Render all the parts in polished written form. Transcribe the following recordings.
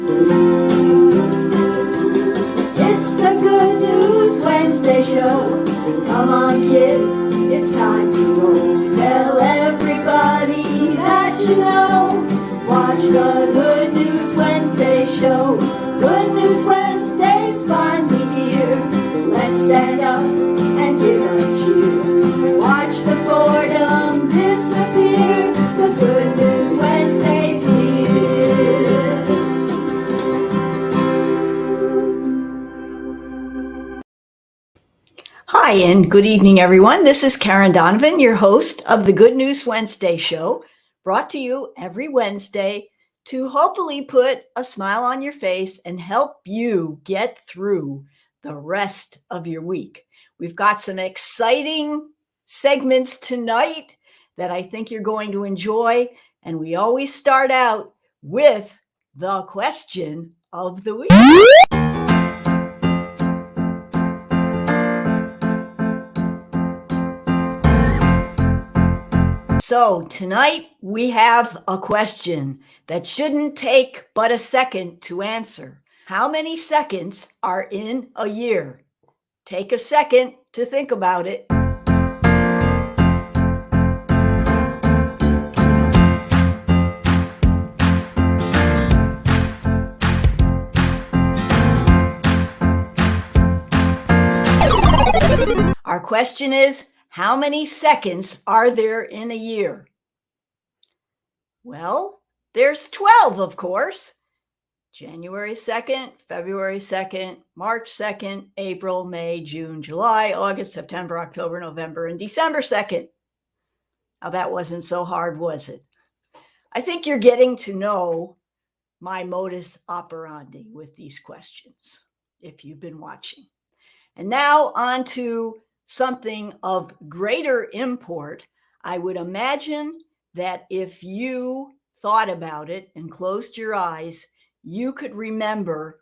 It's the Good News Wednesday show. Come on, kids, it's time to roll. Tell everybody that you know. Watch the Good News Wednesday show. Good News Wednesday's finally here. Let's stand up and give a cheer. Watch the boredom disappear, 'cause Good News Wednesday's here. Hi, and good evening, everyone. This is Karen Donovan, your host of the Good News Wednesday show, brought to you every Wednesday to hopefully put a smile on your face and help you get through the rest of your week. We've got some exciting segments tonight that I think you're going to enjoy, and we always start out with the question of the week. So tonight we have a question that shouldn't take but a second to answer. How many seconds are in a year? Take a second to think about it. Our question is, how many seconds are there in a year? Well, there's 12, of course. January 2nd, February 2nd, March 2nd, April, May, June, July, August, September, October, November, and December 2nd. Now, that wasn't so hard, was it? I think you're getting to know my modus operandi with these questions, if you've been watching. And now on to something of greater import. I would imagine that if you thought about it and closed your eyes, you could remember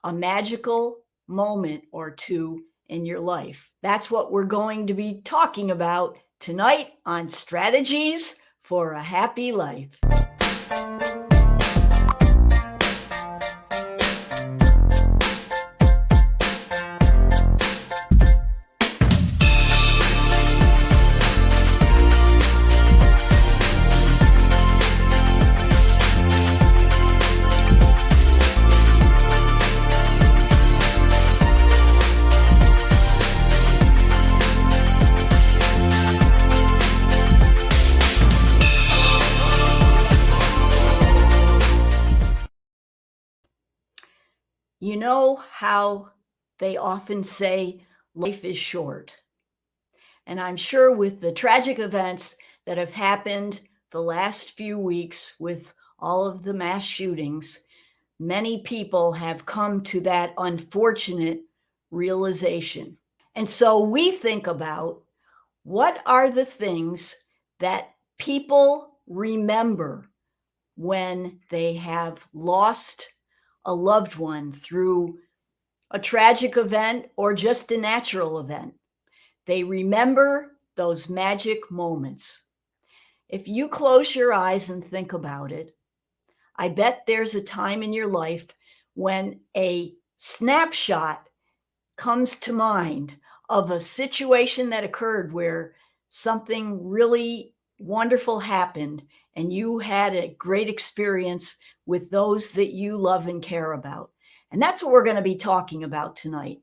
a magical moment or two in your life. That's what we're going to be talking about tonight on Strategies for a Happy Life. You know how they often say life is short. And I'm sure with the tragic events that have happened the last few weeks with all of the mass shootings, many people have come to that unfortunate realization. And so we think about, what are the things that people remember when they have lost a loved one through a tragic event or just a natural event? They remember those magic moments. If you close your eyes and think about it, I bet there's a time in your life when a snapshot comes to mind of a situation that occurred where something really wonderful happened and you had a great experience with those that you love and care about. And that's what we're going to be talking about tonight,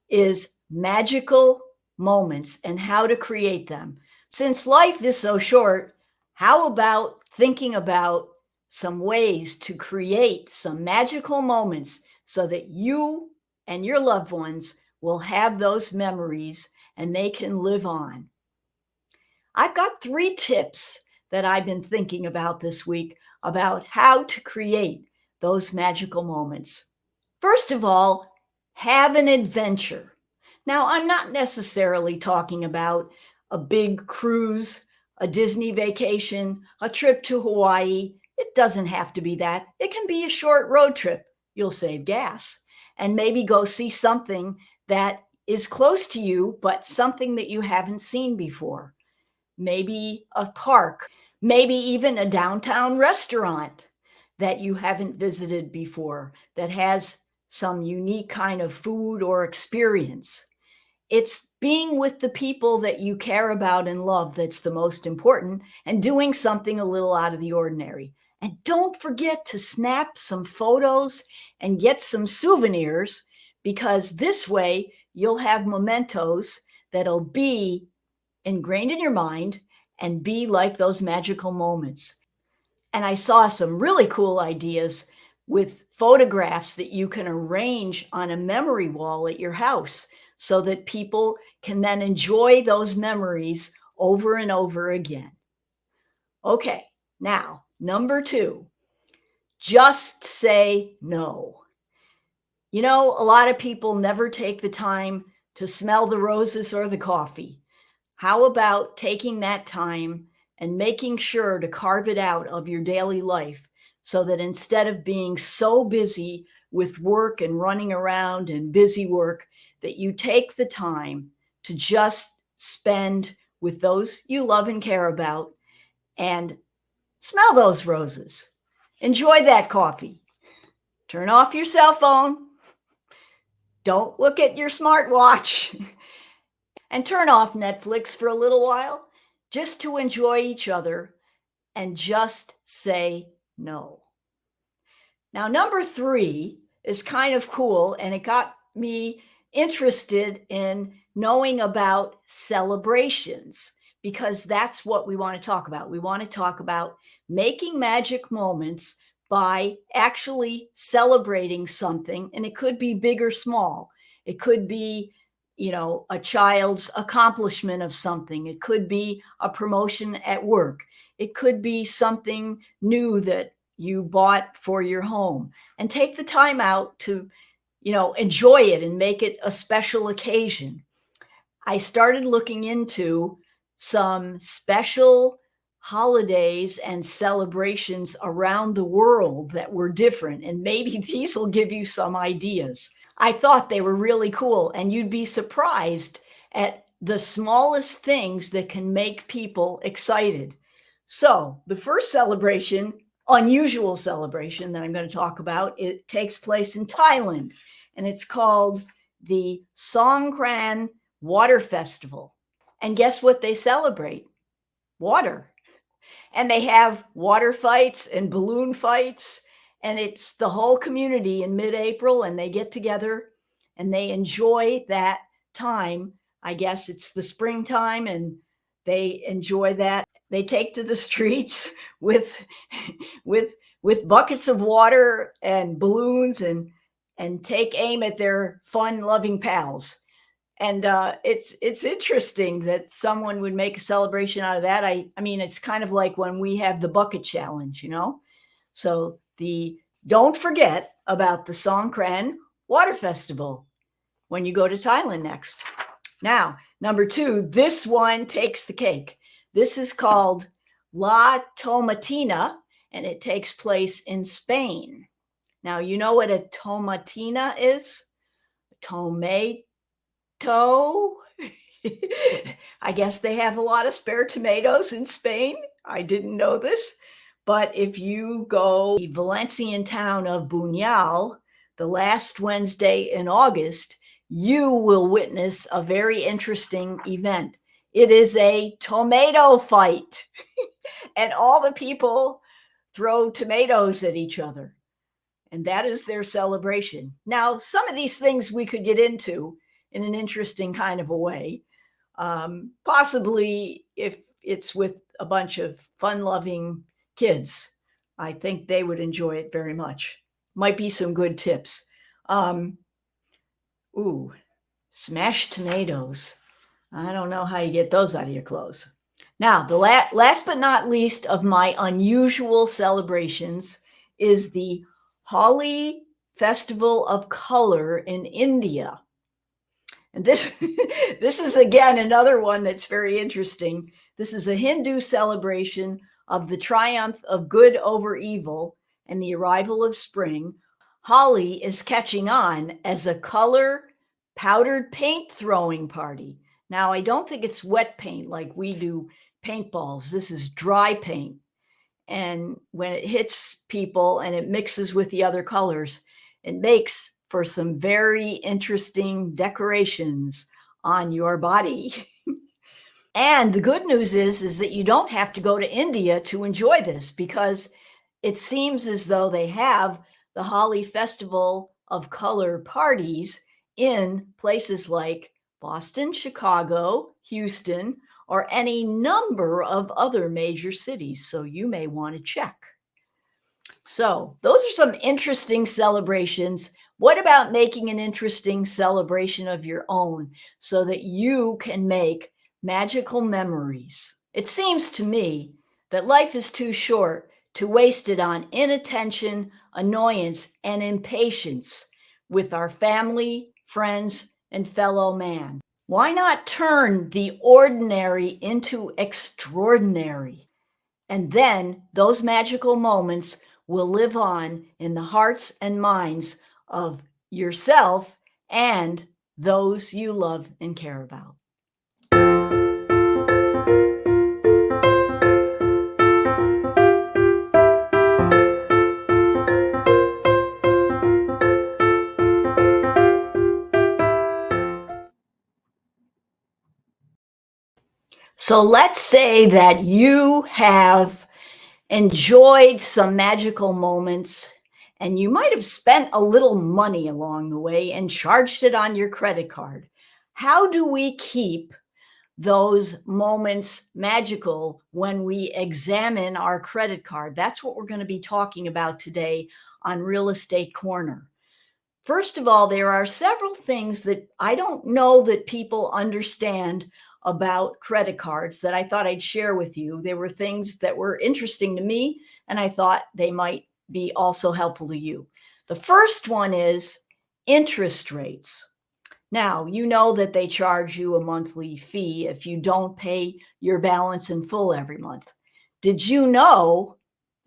is magical moments and how to create them. Since life is so short, how about thinking about some ways to create some magical moments so that you and your loved ones will have those memories and they can live on? I've got 3 tips that I've been thinking about this week about how to create those magical moments. First of all, have an adventure. Now, I'm not necessarily talking about a big cruise, a Disney vacation, a trip to Hawaii. It doesn't have to be that. It can be a short road trip. You'll save gas and maybe go see something that is close to you, but something that you haven't seen before. Maybe a park, maybe even a downtown restaurant, that you haven't visited before, that has some unique kind of food or experience. It's being with the people that you care about and love that's the most important, and doing something a little out of the ordinary. And don't forget to snap some photos and get some souvenirs, because this way you'll have mementos that'll be ingrained in your mind and be like those magical moments. And I saw some really cool ideas with photographs that you can arrange on a memory wall at your house so that people can then enjoy those memories over and over again. Okay, now, number 2, just say no. You know, a lot of people never take the time to smell the roses or the coffee. How about taking that time and making sure to carve it out of your daily life, so that instead of being so busy with work and running around and busy work, that you take the time to just spend with those you love and care about and smell those roses. Enjoy that coffee. Turn off your cell phone. Don't look at your smartwatch. And turn off Netflix for a little while, just to enjoy each other and just say no. Now, number 3 is kind of cool, and it got me interested in knowing about celebrations, because that's what we want to talk about. We want to talk about making magic moments by actually celebrating something, and it could be big or small. It could be, you know, a child's accomplishment of something. It could be a promotion at work. It could be something new that you bought for your home, and take the time out to, you know, enjoy it and make it a special occasion. I started looking into some special holidays and celebrations around the world that were different, and maybe these will give you some ideas. I thought they were really cool, and you'd be surprised at the smallest things that can make people excited. So, the first celebration, unusual celebration that I'm going to talk about, it takes place in Thailand, and it's called the Songkran Water Festival. And guess what they celebrate? Water. And they have water fights and balloon fights, and it's the whole community in mid-April, and they get together and they enjoy that time. I guess it's the springtime, and they enjoy that. They take to the streets with with buckets of water and balloons, and take aim at their fun-loving pals. And it's interesting that someone would make a celebration out of that. I mean, it's kind of like when we have the bucket challenge, you know. So the don't forget about the Songkran Water Festival when you go to Thailand next. Now, number 2, this one takes the cake. This is called La Tomatina, and it takes place in Spain. Now, you know what a tomatina is? Tomato. I guess they have a lot of spare tomatoes in Spain. I didn't know this. But if you go to the Valencian town of Buñol the last Wednesday in August, you will witness a very interesting event. It is a tomato fight, and all the people throw tomatoes at each other. And that is their celebration. Now, some of these things we could get into in an interesting kind of a way. Possibly if it's with a bunch of fun-loving kids, I think they would enjoy it very much. Might be some good tips. Smashed tomatoes. I don't know how you get those out of your clothes. Now, the last but not least of my unusual celebrations is the Holi Festival of Color in India. And this is again another one that's very interesting. This is a Hindu celebration of the triumph of good over evil and the arrival of spring. Holi is catching on as a color powdered paint throwing party. Now, I don't think it's wet paint like we do paintballs. This is dry paint. And when it hits people and it mixes with the other colors, it makes for some very interesting decorations on your body. And the good news is that you don't have to go to India to enjoy this, because it seems as though they have the Holi Festival of Color parties in places like Boston, Chicago, Houston, or any number of other major cities. So you may want to check. So those are some interesting celebrations. What about making an interesting celebration of your own so that you can make magical memories? It seems to me that life is too short to waste it on inattention, annoyance, and impatience with our family, friends, and fellow man. Why not turn the ordinary into extraordinary? And then those magical moments will live on in the hearts and minds of yourself and those you love and care about. So let's say that you have enjoyed some magical moments and you might have spent a little money along the way and charged it on your credit card. How do we keep those moments magical when we examine our credit card? That's what we're going to be talking about today on Real Estate Corner. First of all, there are several things that I don't know that people understand about credit cards that I thought I'd share with you. There were things that were interesting to me, and I thought they might be also helpful to you. The first one is interest rates. Now, you know that they charge you a monthly fee if you don't pay your balance in full every month. Did you know,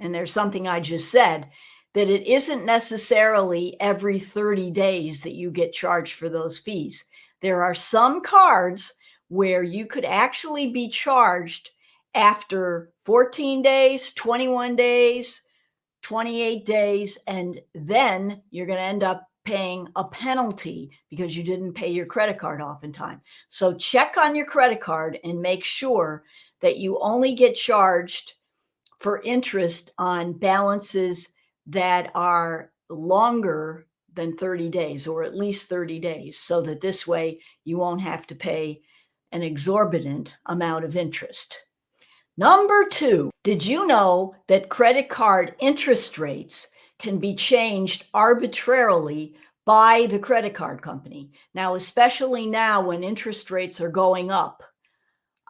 and there's something I just said, that it isn't necessarily every 30 days that you get charged for those fees? There are some cards where you could actually be charged after 14 days, 21 days, 28 days, and then you're going to end up paying a penalty because you didn't pay your credit card off in time. So check on your credit card and make sure that you only get charged for interest on balances that are longer than 30 days, or at least 30 days, so that this way you won't have to pay an exorbitant amount of interest. Number two, did you know that credit card interest rates can be changed arbitrarily by the credit card company? Now, especially now when interest rates are going up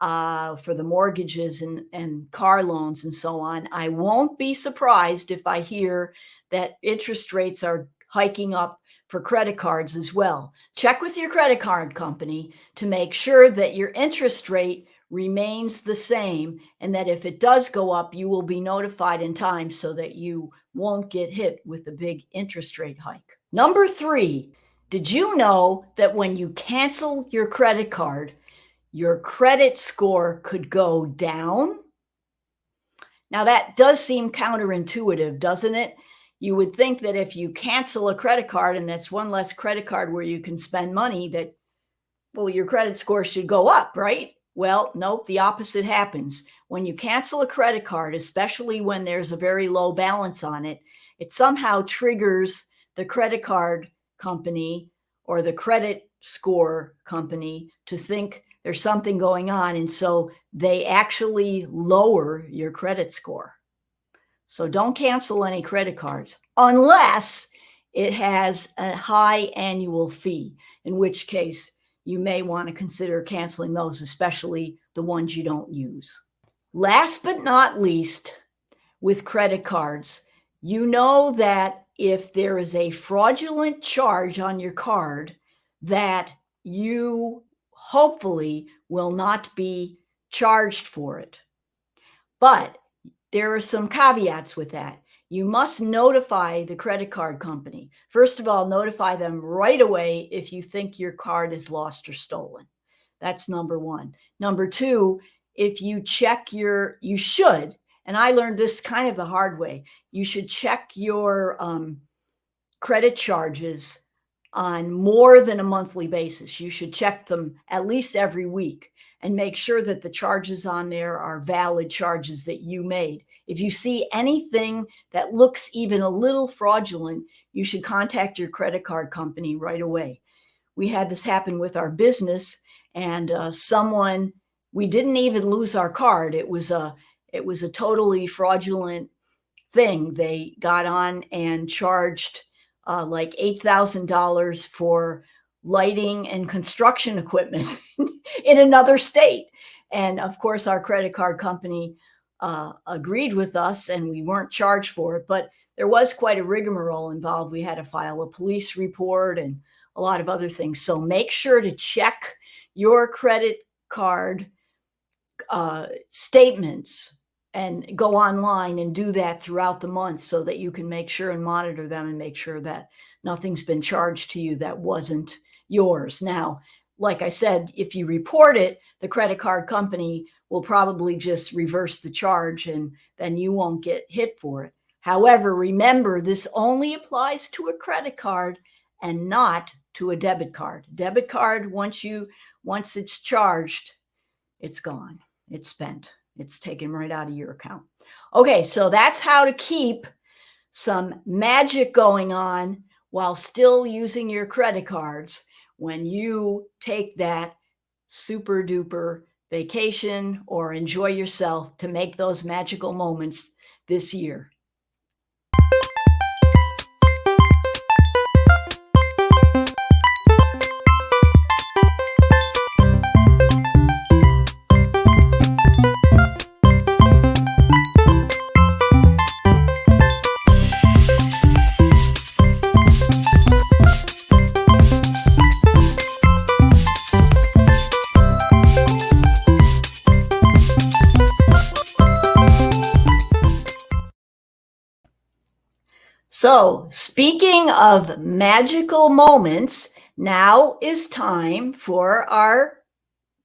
for the mortgages and car loans and so on, I won't be surprised if I hear that interest rates are hiking up for credit cards as well. Check with your credit card company to make sure that your interest rate remains the same, and that if it does go up, you will be notified in time so that you won't get hit with a big interest rate hike. Number three, did you know that when you cancel your credit card, your credit score could go down? Now, that does seem counterintuitive, doesn't it? You would think that if you cancel a credit card and that's one less credit card where you can spend money, that, well, your credit score should go up, right? Well, nope, the opposite happens. When you cancel a credit card, especially when there's a very low balance on it, it somehow triggers the credit card company or the credit score company to think there's something going on. And so they actually lower your credit score. So don't cancel any credit cards unless it has a high annual fee, in which case you may want to consider canceling those, especially the ones you don't use. Last but not least, with credit cards, you know that if there is a fraudulent charge on your card, that you hopefully will not be charged for it. But there are some caveats with that. You must notify the credit card company. First of all, notify them right away if you think your card is lost or stolen. That's number one. Number two, if you check you should, and I learned this kind of the hard way. You should check your credit charges on more than a monthly basis. You should check them at least every week and make sure that the charges on there are valid charges that you made. If you see anything that looks even a little fraudulent, you should contact your credit card company right away. We had this happen with our business, and we didn't even lose our card. It was a totally fraudulent thing. They got on and charged like $8,000 for lighting and construction equipment in another state. And of course, our credit card company agreed with us, and we weren't charged for it. But there was quite a rigmarole involved. We had to file a police report and a lot of other things. So make sure to check your credit card statements and go online and do that throughout the month so that you can make sure and monitor them and make sure that nothing's been charged to you that wasn't yours. Now, like I said, if you report it, the credit card company will probably just reverse the charge and then you won't get hit for it. However, remember, this only applies to a credit card and not to a debit card. Debit card, once it's charged, it's gone. It's spent. It's taken right out of your account. Okay, so that's how to keep some magic going on while still using your credit cards when you take that super duper vacation or enjoy yourself to make those magical moments this year. So, speaking of magical moments, now is time for our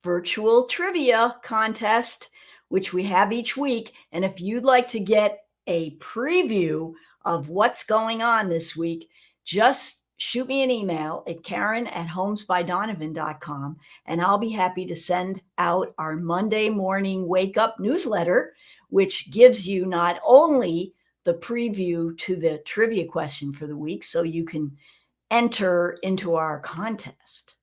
virtual trivia contest, which we have each week. And if you'd like to get a preview of what's going on this week, just shoot me an email at karen@homesbydonovan.com, and I'll be happy to send out our Monday morning wake up newsletter, which gives you not only the preview to the trivia question for the week, so you can enter into our contest,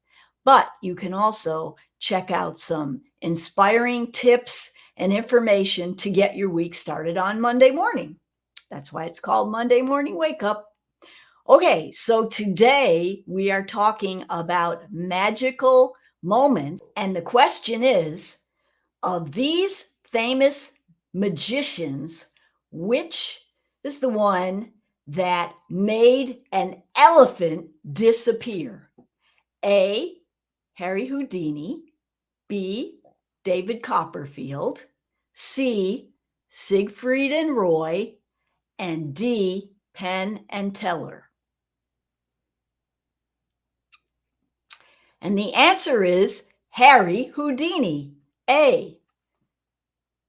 but you can also check out some inspiring tips and information to get your week started on Monday morning. That's why it's called Monday Morning Wake Up. Okay, so today we are talking about magical moments, and the question is, of these famous magicians, which is the one that made an elephant disappear? A, Harry Houdini, B, David Copperfield, C, Siegfried and Roy, and D, Penn and Teller. And the answer is Harry Houdini, A.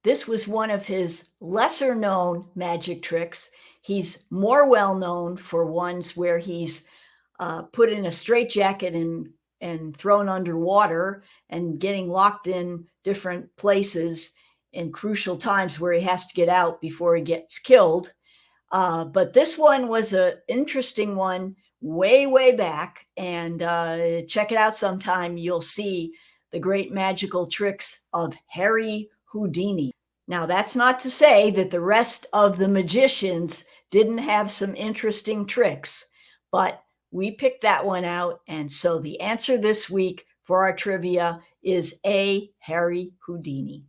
This was one of his lesser known magic tricks. He's more well known for ones where he's put in a straitjacket and thrown underwater and getting locked in different places in crucial times where he has to get out before he gets killed. But this one was an interesting one way, way back. And check it out sometime. You'll see the great magical tricks of Harry Houdini. Now, that's not to say that the rest of the magicians didn't have some interesting tricks, but we picked that one out. And so the answer this week for our trivia is A, Harry Houdini.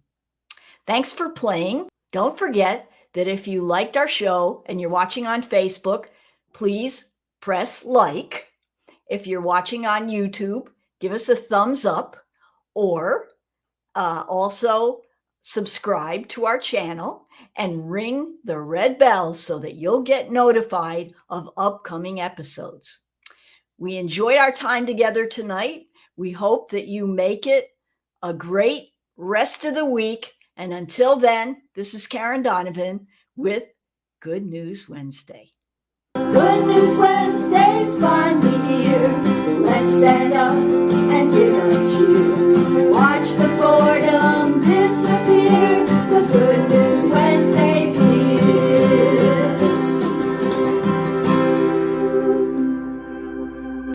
Thanks for playing. Don't forget that if you liked our show and you're watching on Facebook, please press like. If you're watching on YouTube, give us a thumbs up, or also subscribe to our channel and ring the red bell so that you'll get notified of upcoming episodes. We enjoyed our time together tonight. We hope that you make it a great rest of the week And until then, this is Karen Donovan with Good News Wednesday. Good News Wednesday's finally here. Let's stand up